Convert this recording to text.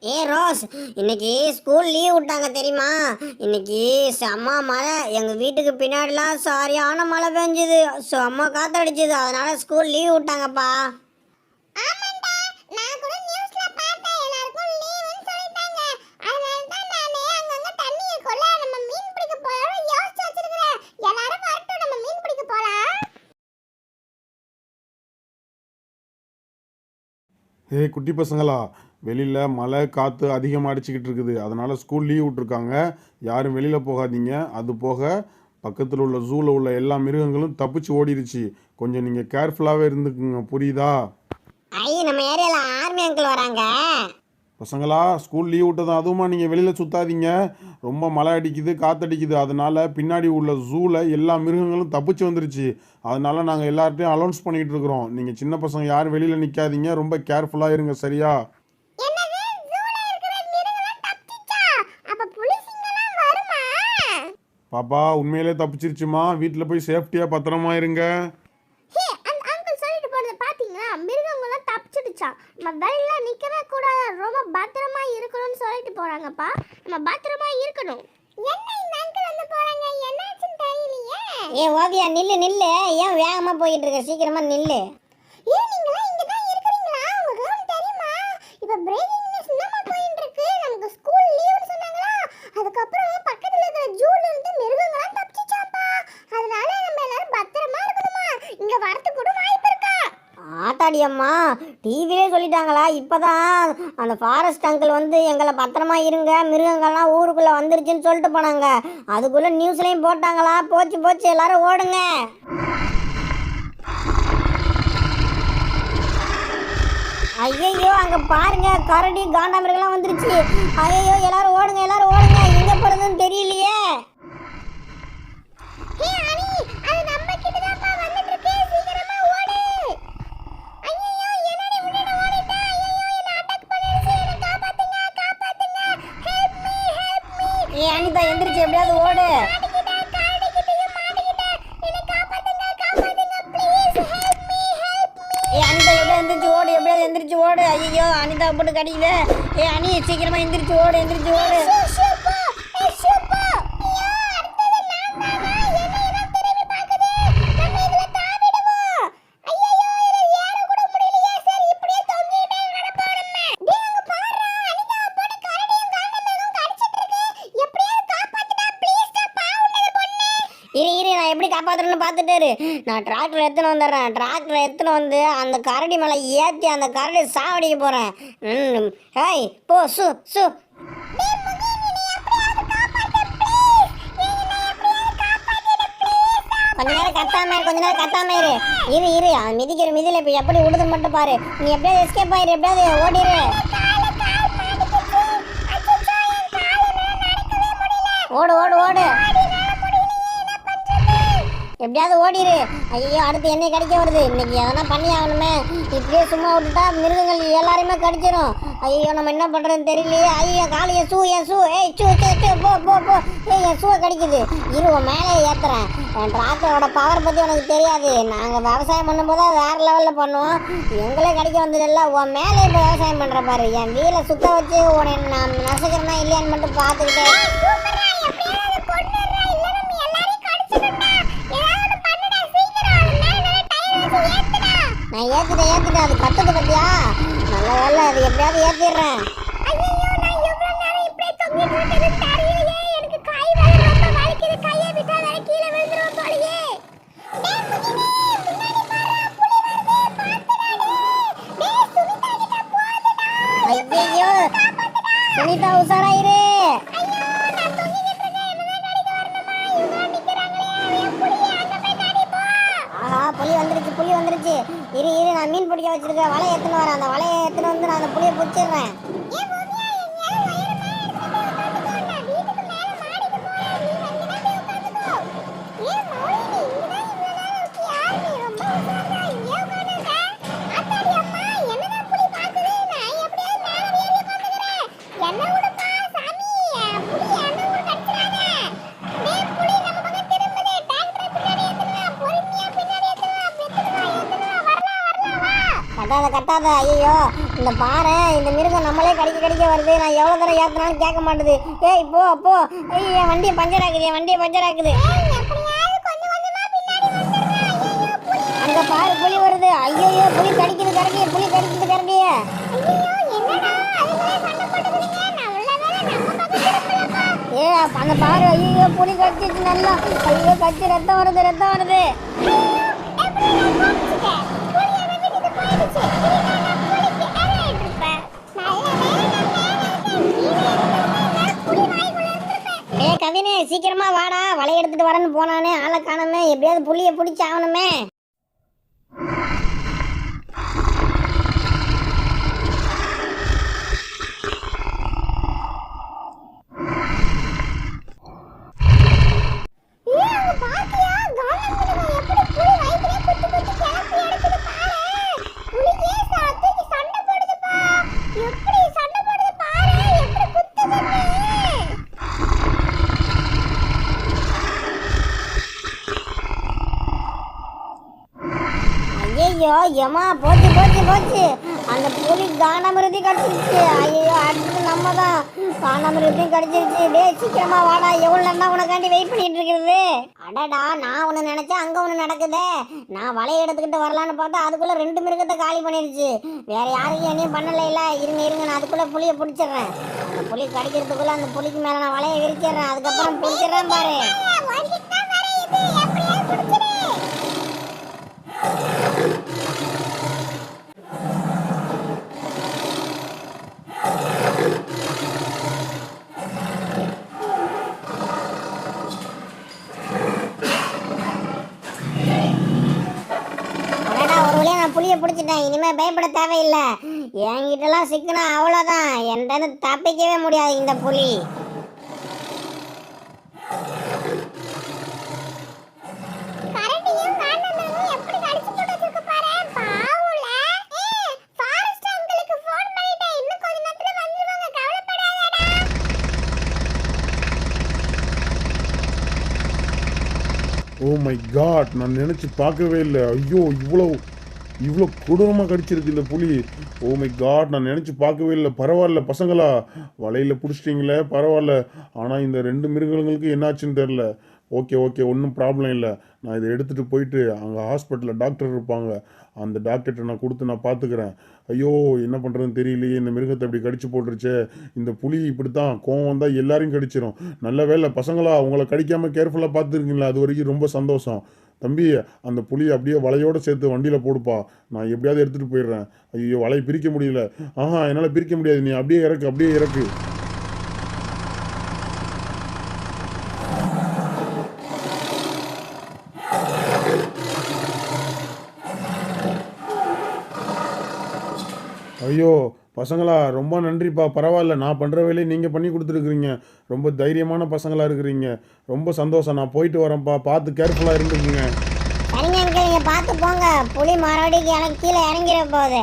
ஏ rose, இன்னைக்கு school leave விட்டாங்க தெரியுமா? இன்னைக்கு செம்ம மழை. எங்க வீட்டுக்கு பின்னாடிலாம் சரியான மழை பெஞ்சுது. செம்ம காத்தடிச்சுது. அதனால ஸ்கூல் லீவ் விட்டாங்கப்பா. ஆமாண்டா, நான் கூட நியூஸ்ல பார்த்தேன், எல்லாருக்கும் லீவுன்னு சொல்லிட்டாங்க. அதனால தான் நானே அங்கங்க தண்ணி இருக்கும்ல, நம்ம மீன் பிடிக்க போறோம்னு யோசிச்சு வச்சிருக்கேன். எல்லாரும் வரட்டும், நம்ம மீன் பிடிக்க போலாம். ஏய் குட்டி பசங்களா, வெளியில் மழை காற்று அதிகமாக அடிச்சுக்கிட்டு இருக்குது. அதனால் ஸ்கூல் லீவ் விட்ருக்காங்க. யாரும் வெளியில் போகாதீங்க. அது போக பக்கத்தில் உள்ள ஜூவில் உள்ள எல்லா மிருகங்களும் தப்பிச்சு ஓடிடுச்சு. கொஞ்சம் நீங்கள் கேர்ஃபுல்லாகவே இருந்துக்குங்க, புரியுதா? நம்ம ஏரியால ஆர்மி அங்கிள் வராங்க. பசங்களா, ஸ்கூல் லீவ் விட்டதும் அதுவுமா நீங்கள் வெளியில் சுற்றாதீங்க. ரொம்ப மழை அடிக்குது, காற்றடிக்குது. அதனால் பின்னாடி உள்ள ஜூவில் எல்லா மிருகங்களும் தப்பிச்சு வந்துருச்சு. அதனால் நாங்கள் எல்லார்ட்டையும் அலௌன்ஸ் பண்ணிக்கிட்டு இருக்கிறோம். நீங்கள் சின்ன பசங்க யாரும் வெளியில் நிற்காதீங்க. ரொம்ப கேர்ஃபுல்லாக இருங்க, சரியா? என்னது, ஜூல இருக்கிற மிருகலாம் தப்பிச்சா? அப்ப புலி சிங்கலாம் வருமா? பாப்பா உண்மையிலே தப்பிச்சிருச்சுமா. வீட்டில் போய் சேஃப்டியாக பத்திரமா இருங்க. ஹே, அந்த அங்கிள் சொல்லிட்டு போறத பாத்தீங்களா? மிருகங்கலாம் தப்பிச்சிடுச்சா. நம்ம வெளியில நிக்கவே கூடாது, ரொம்ப பத்திரமா இருக்கணும்னு சொல்லிட்டு போறாங்கப்பா. நம்ம பத்திரமா இருக்கணும். என்ன இந்த அங்கிள் வந்து போறாங்க, என்னாச்சுன்னு தெரியலையே. ஏ ஓவியா, நில்லு நில்லு. ஏன் வேகமா போயிட்டு இருக்க? சீக்கிரமா நில்லு. ஏன் நீங்களா இங்க தான் இருக்கீங்களா? உங்களுக்கு தெரியுமா? இப்ப பிரேக்கிங் நியூஸ் என்னமா போயிட்டு இருக்கு? நமக்கு ஸ்கூல் லீவுன்னு சொன்னாங்களா? அதுக்கப்புறம் பக்கத்துல இருக்கிற ஜூல இருந்து மிருகங்கலாம் தப்பிச்சிச்சாப்பா. அதனால நம்ம எல்லாரும் பத்திரமா இருக்கணுமா? இங்க வரதுக்கு கூட வாய்ப்பு இருக்கா? ஆத்தாடி அம்மா, டிவிலே சொல்லிட்டாங்களா? இப்பதான் அந்த ஃபாரஸ்ட் அங்கிள் வந்து எங்களை பத்திரமா இருங்க, மிருகங்கள்லாம் ஊருக்குள்ள வந்துருச்சுன்னு சொல்லிட்டு போனாங்க. அதுக்குள்ள நியூஸ்லயும் போட்டாங்களா? போச்சு போச்சு, எல்லாரும் ஓடுங்க. ஐயோ, அங்க பாருங்க, கரடி காண்டாமிருகெல்லாம் வந்துருச்சு. ஐயோ, எல்லாரும் ஓடுங்க, எல்லாரும் ஓடுங்க. எங்க போறதுன்னு தெரியலையே. ஹே அனி, அது நம்ம கிட்ட தான் வந்துட்டு இருக்கு. சீக்கிரமா ஓடு. ஐயோ, என்னடி முன்னாடி ஓடிட்டா? ஐயோ, என்ன அட்டாக் பண்ணிடுச்சு. என்ன காப்பாத்துங்க, காப்பாத்துங்க. Help me, help me. ஏ அனிதா, எந்திரிச்சு எப்படியாவது ஓடு. மாட்டிக்கிட்டேன், கரடிக்கிட்டயும் மாட்டிக்கிட்டேன். என்ன காப்பாத்துங்க, காப்பாத்துங்க. Please help me, help me. ஏ அனிதா, எப்படியா எந்திரிச்சு ஓடு, எப்படியாவது எந்திரிச்சு ஓடு. ஐயோ, அனிதா போட்டு கடிக்குது. ஏ அனி, சீக்கிரமா எந்திரிச்சு ஓடு, எந்திரிச்சு ஓடு. ஷூப்பா, ஷூப்பா. ஐயோ, அடுத்தது நான் தானா? என்னைய தான் திரும்பி பாக்குது. நம்ம இதுல தாவிடுவோம். ஐயோ, இதுல ஏற கூட முடியலையே. சரி, இப்படியே தொங்கிட்டே நடப்போம் நம்ம. டேய், அங்க பாருடா, அனிதா போட்டு கரடியும் காண்டாமிருகம் கடிச்சிட்டு இருக்கு. எப்படியாவது காப்பாத்துடா, ப்ளீஸ் டா, பாவுண்டது பொண்ணு. இரு, நான் எப்படி காப்பாத்துறேன்னு பார்த்துட்டு இரு. நான் டிராக்டர் எடுத்துன்னு வந்துடுறேன். டிராக்டர் எடுத்துன்னு வந்து அந்த கரடி மேலே ஏற்றி அந்த கரடி சாவடிக்க போகிறேன். ஹேய், போ, சு சு. டேய் முகி, நீ எப்படியாவது காப்பாத்து, ப்ளீஸ். என்னை எப்படியாவது காப்பாத்திடு, ப்ளீஸ். கொஞ்ச நேரம் கத்தாம இரு. அவன் மிதிக்கிற மிதியில் இப்போ எப்படி விடுதுன்னு மட்டும் பாரு. நீ எப்படியாவது எஸ்கேப் ஆயிரு, எப்படியாவது ஓடிரு. கால் மாட்டிக்கிச்சு. அச்சச்சோ, என் காலுல நடக்கவே முடியல. ஓடு. என்னால முடியலையே, என்ன பண்றது? எப்படியாவது ஓடிரு. ஐயோ, அடுத்து என்னை கடிக்க வருது. இன்னைக்கு எதனா பண்ணி ஆகணுமே. இப்படியே சும்மா விட்டுட்டா மிருகங்கள் எல்லாரையுமே கடிச்சிடும். ஐயோ, நம்ம என்ன பண்ணுறதுன்னு தெரியலையே. ஐயோ, காலு, என் ஷூ. ஏய், சூ, போ. ஏய், என் ஷூவை கடிக்குது. இரு, உன் மேலே ஏற்றுறேன். என் டிராக்டரோட பவர் பற்றி உனக்கு தெரியாது. நாங்கள் விவசாயம் பண்ணும்போது வேறு லெவலில் பண்ணுவோம். எங்களே கடிக்க வந்ததில்ல. உன் மேலே இப்போ விவசாயம் பண்ணுற பாரு. என் வீலை சுத்த வச்சு உன்னை நான் நசுக்கிறேன்னா இல்லையான்னு மட்டும் பார்த்துக்கிட்டு. சூப்பரா, எப்படியாவது கொன்னுடுறா, இல்ல நம்ம எல்லாரையும் கடிச்சிடும்டா. ஏதாவது பண்ணுடா, சீக்கிரம். அது மேல டயர் வச்சு ஏத்துடா. நான் ஏற்றிட்டேன். அது கத்துது பத்தியா? நல்ல வேலை, அது எப்படியாவது ஏற்றிடுறேன். ஐயோ, நான் எவ்வளவு நேரம் இப்படியே தொங்கிட்டு இருக்கிறதுன்னு தெரியலையே. எனக்கு கை வேற ரொம்ப வலிக்குது. கையை விட்டா வேற கீழே விழுந்துரும் போலயே. டேய் முகினே, முன்னாடி பாரு, புலி வருது, பாத்துடாடி. டேய் சுனிதா கிட்ட போதுடா. ஐயோ, சுனிதா உஷாராயிரு. ஐயோ, நான் தொங்கிட்டு இருக்கேன். என்னதான் கடிக்க வரணுமா? இவங்க நிக்கிறாங்களே. என் புலியை அங்க போய் கடி போ. ஆஹா, புலி வந்துருச்சு. இரு, நான் மீன் பிடிக்க வச்சிருக்கேன். வலையை எடுத்துன்னு வரேன். அந்த வலையை எடுத்துன்னு வந்து நான் அந்த புலியை பிடிச்சிடுறேன். ஏன் முகியா, எங்கேயாவது உயரமா இடத்துல போய் உட்காந்துக்கோ. நான் வீட்டுக்கு மேல மாடிக்கு போறேன். நீ அங்கதான் போய் உட்காந்துக்கோ. ஏன் மௌலி, நீ இங்கதான் இவ்வளவு நேரம் இருக்கியா? நீ ரொம்ப உஷாரா இங்கேயே உட்காந்துருக்க. ஆத்தாடி அம்மா, என்னதான் புலி பாக்குது? நான் எப்படியாவது மேல ஏறி உட்காந்துக்கிறேன். என்ன விடுப்பா சாமி, புலி என்ன விட கடிச்சிடாத. டேய் புலி, நம்ம பக்கம் திரும்புது. டிராக்டரை பின்னாடி ஏத்துனா, பொறுமையா பின்னாடி ஏத்துனா, வரலாம் வா. கட்டாத. ஐயோ இந்த பாரு, இந்த மிருகம் நம்மளே கடிக்க வருது. நான் எவ்வளோ தூரம் ஏற்றினாலும் கேட்க மாட்டுது. ஏய் போ போ. ஐயோ என் வண்டியை பஞ்சர் ஆக்குது, என் வண்டியை பஞ்சர் ஆக்குது. அங்க பாரு புலி வருது. ஐயோ புலி கடிக்குது கரடி, புலி கடிக்குது கரடிய. ஏ அந்த பாரு, ஐயோ புலி கடிச்சிச்சு நல்லா. ஐயோ கடிச்சு ரத்தம் வருது, ரத்தம் வருது. ஏ கவினே சீக்கிரமா வாடா, வலை எடுத்துட்டு வரேன்னு போனானே, ஆளை காணோமே. எப்படியாவது புலியை பிடிச்சி ஆகணுமே. ஐயோ ஏமா போச்சு போச்சு போச்சு. அந்த புலி காண்டாமிருதி கடிச்சிருச்சு. ஐயோ அடுத்தது நம்ம தான். காண்டாமிருதியும் கடிச்சிருச்சு. டேய் சீக்கிரமா வாடா, எவ்வளோ நேரம் உனக்காண்டி வெயிட் பண்ணிட்டு இருக்கிறது. அடடா நான் ஒன்று நினைச்சேன், அங்கே ஒன்று நடக்குதே. நான் வலையை எடுத்துக்கிட்டு வரலான்னு பார்த்தா அதுக்குள்ளே 2 மிருகத்தை காலி பண்ணிருச்சு. வேற யாரையும் என்னையும் பண்ணலை. இருங்க நான் அதுக்குள்ளே புலியை பிடிச்சிடுறேன். அந்த புலி கடிக்கிறதுக்குள்ளே அந்த புலிக்கு மேலே நான் வலையை விரிச்சிடுறேன். அதுக்கப்புறம் பிடிச்சிடுறேன் பாரு. புளியை பிடிச்சிட்டேன். இனிமே பயப்பட தேவையில்லை. என்கிட்டலாம் சிக்கினா அவ்வளோதான். என்கிட்ட தப்பிக்கவே முடியாது இந்த புலி. ஓ மை காட், நான் நினச்சி பார்க்கவே இல்லை. ஐயோ இவ்வளோ கொடூரமாக கடிச்சிருக்கு இந்த புலி. ஓ மை காட், நான் நினச்சி பார்க்கவே இல்லை. பரவாயில்ல பசங்களா, வலையில் பிடிச்சிட்டிங்களே பரவாயில்ல. ஆனால் இந்த 2 மிருகங்களுக்கு என்னாச்சுன்னு தெரில. ஓகே ஒன்றும் ப்ராப்ளம் இல்லை. நான் இதை எடுத்துகிட்டு போயிட்டு அங்கே ஹாஸ்பிட்டலில் டாக்டர் இருப்பாங்க, அந்த டாக்டர்கிட்ட நான் கொடுத்து நான் பார்த்துக்கிறேன். ஐயோ என்ன பண்ணுறதுன்னு தெரியலையே, இந்த மிருகத்தை அப்படி கடிச்சு போட்டுருச்சே. இந்த புலி இப்படி தான் கோவம் வந்தால் எல்லாரையும் கடிச்சிடும். நல்ல வேலை பசங்களா, உங்களை கடிக்காமல் கேர்ஃபுல்லாக பார்த்துருக்கீங்களா, அது வரைக்கும் ரொம்ப சந்தோஷம். தம்பி அந்த புளியை அப்படியே வலையோடு சேர்த்து வண்டியில் போடுப்பா, நான் எப்படியாவது எடுத்துகிட்டு போயிடுறேன். ஐயோ வலையை பிரிக்க முடியல. என்னால் பிரிக்க முடியாது, நீ அப்படியே இறக்கு. ஐயோ பசங்களா ரொம்ப நன்றிப்பா, பரவாயில்ல. நான் பண்ணுற வேலையை நீங்கள் பண்ணி கொடுத்துருக்குறீங்க. ரொம்ப தைரியமான பசங்களாக இருக்கிறீங்க. ரொம்ப சந்தோஷம். நான் போயிட்டு வரேன்ப்பா, பார்த்து கேர்ஃபுல்லாக இருந்துக்குங்க. சரிங்க அங்கிள், நீங்கள் பார்த்து போங்க. புலி மறுபடியும் எனக்கு கீழே இறங்கிட போகுது.